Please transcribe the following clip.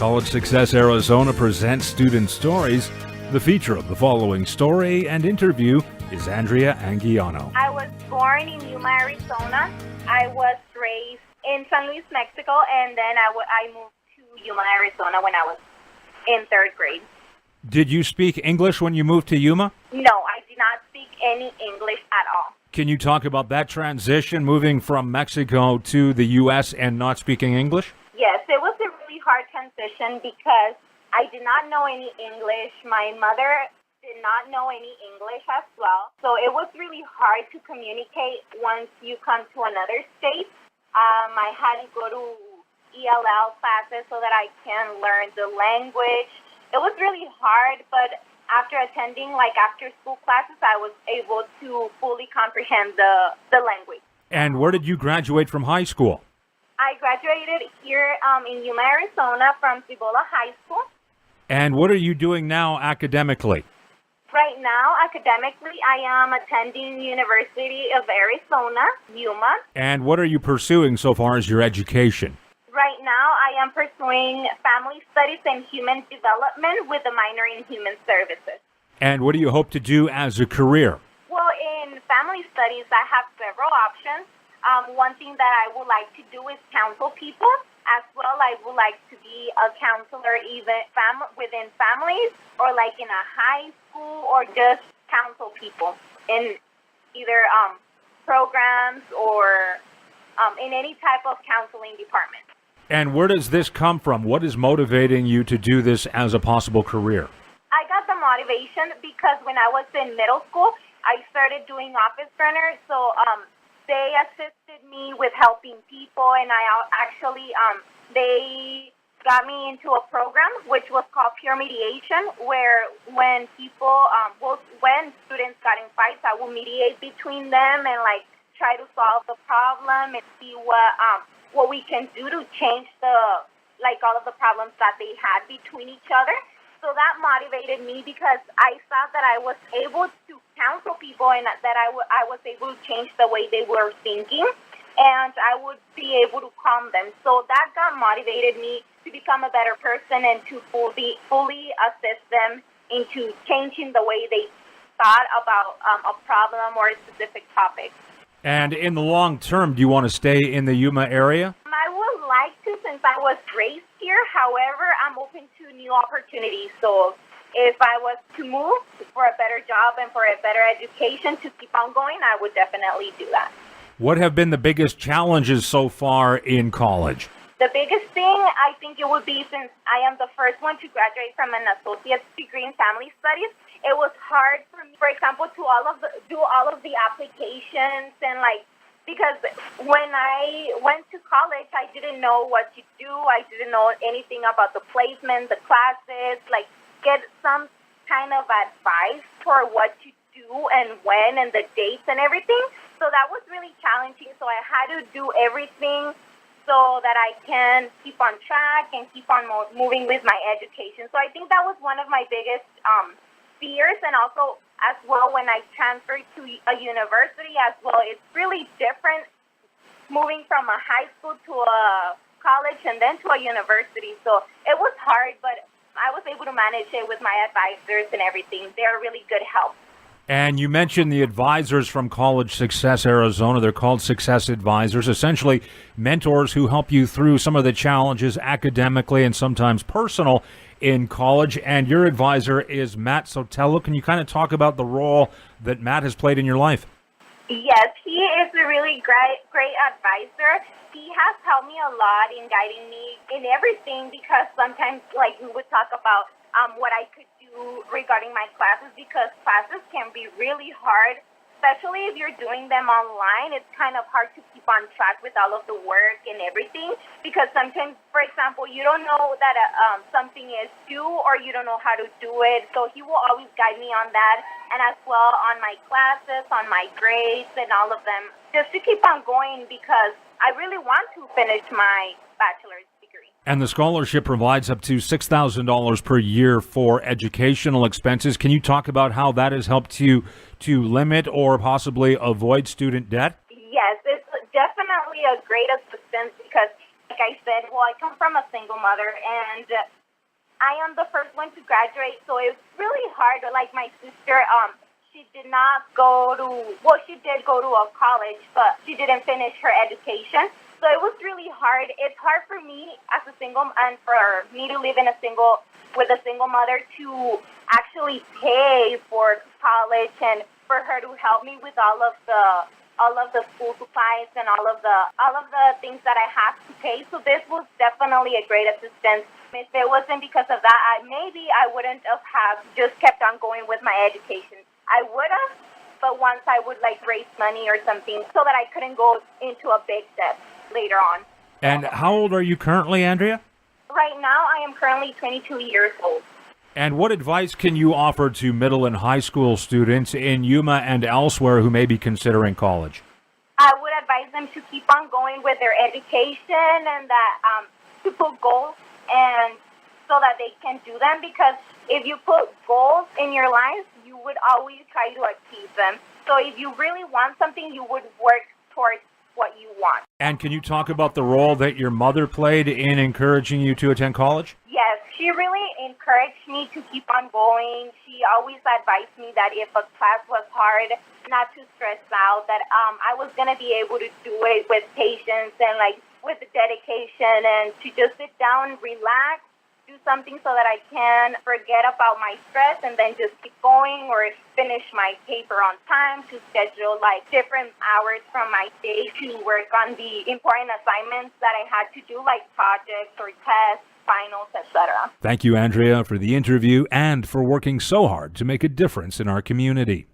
College Success Arizona presents Student Stories. The feature of the following story and interview is Andrea Anguiano. I was born in Yuma, Arizona. I was raised in San Luis, Mexico, and then I moved to Yuma, Arizona when I was in third grade. Did you speak English when you moved to Yuma? No, I did not speak any English at all. Can you talk about that transition, moving from Mexico to the U.S. and not speaking English? Yes, it was a really hard transition because I did not know any English. My mother did not know any English as well. So it was really hard to communicate once you come to another state. I had to go to ELL classes so that I can learn the language. It was really hard, but after attending after-school classes, I was able to fully comprehend the language. And where did you graduate from high school? I graduated here in Yuma, Arizona from Cibola High School. And what are you doing now academically? Right now, academically, I am attending University of Arizona, Yuma. And what are you pursuing so far as your education? Right now, I am pursuing Family Studies and Human Development with a minor in Human Services. And what do you hope to do as a career? Well, in Family Studies, I have several options. One thing that I would like to do is counsel people. As well, I would like to be a counselor even within families or like in a high school or just counsel people in either programs or in any type of counseling department. And where does this come from? What is motivating you to do this as a possible career? I got the motivation because when I was in middle school, I started doing office runners. So they assisted me with helping people, and I actually, they got me into a program which was called Peer Mediation, where when people, when students got in fights, I will mediate between them and try to solve the problem and see what we can do to change all of the problems that they had between each other. So that motivated me because I saw that I was able to counsel people and that I was able to change the way they were thinking, and I would be able to calm them. So that got motivated me to become a better person and to fully assist them into changing the way they thought about a problem or a specific topic. And in the long term, do you want to stay in the Yuma area? I would like to, since I was raised here. However, I'm open to new opportunities. So if I was to move for a better job and for a better education to keep on going, I would definitely do that. What have been the biggest challenges so far in college? The biggest thing, I think it would be, since I am the first one to graduate from an associate's degree in family studies, it was hard for me, for example, to do all of the applications and because when I went to college, I didn't know what to do. I didn't know anything about the placement, the classes, get some kind of advice for what to do and when and the dates and everything. So that was really challenging. So I had to do everything so that I can keep on track and keep on moving with my education. So I think that was one of my biggest fears, and also as well when I transferred to a university as well. It's really different moving from a high school to a college and then to a university. So it was hard, but I was able to manage it with my advisors and everything. They're really good help. And you mentioned the advisors from College Success Arizona. They're called Success Advisors, essentially mentors who help you through some of the challenges academically and sometimes personal in college. And your advisor is Matt Sotelo. Can you kind of talk about the role that Matt has played in your life? Yes, he is a really great advisor. He has helped me a lot in guiding me in everything, because sometimes we would talk about what I could do regarding my classes, because classes can be really hard, especially if you're doing them online. It's kind of hard to keep on track with all of the work and everything, because sometimes, for example, you don't know that something is due, or you don't know how to do it. So he will always guide me on that, and as well on my classes, on my grades and all of them, just to keep on going, because I really want to finish my bachelor's degree. And the scholarship provides up to $6,000 per year for educational expenses. Can you talk about how that has helped you to limit or possibly avoid student debt? Yes, it's definitely a great assistance, because Like I said, well, I come from a single mother, and I am the first one to graduate, so it's really hard. Like my sister, she did not go to, well, she did go to a college, but she didn't finish her education. So it was really hard. It's hard for me as a single, and for me to live in with a single mother to actually pay for college and for her to help me with all of the school supplies and all of the things that I have to pay. So this was definitely a great assistance. If it wasn't because of that, maybe I wouldn't have just kept on going with my education. I would have, but once I would like raise money or something so that I couldn't go into a big debt later on. And how old are you currently, Andrea? Right now, I am currently 22 years old. And what advice can you offer to middle and high school students in Yuma and elsewhere who may be considering college? I would advise them to keep on going with their education and that to put goals and so that they can do them, because if you put goals in your life, you would always try to achieve them. So if you really want something, you would work towards what you want. And can you talk about the role that your mother played in encouraging you to attend college? Yes, she really encouraged me to keep on going. She always advised me that if a class was hard, not to stress out, that I was going to be able to do it with patience and like with dedication, and to just sit down, relax, do something so that I can forget about my stress and then just keep going, or finish my paper on time, to schedule like different hours from my day to work on the important assignments that I had to do, like projects or tests, finals, etc. Thank you, Andrea, for the interview and for working so hard to make a difference in our community.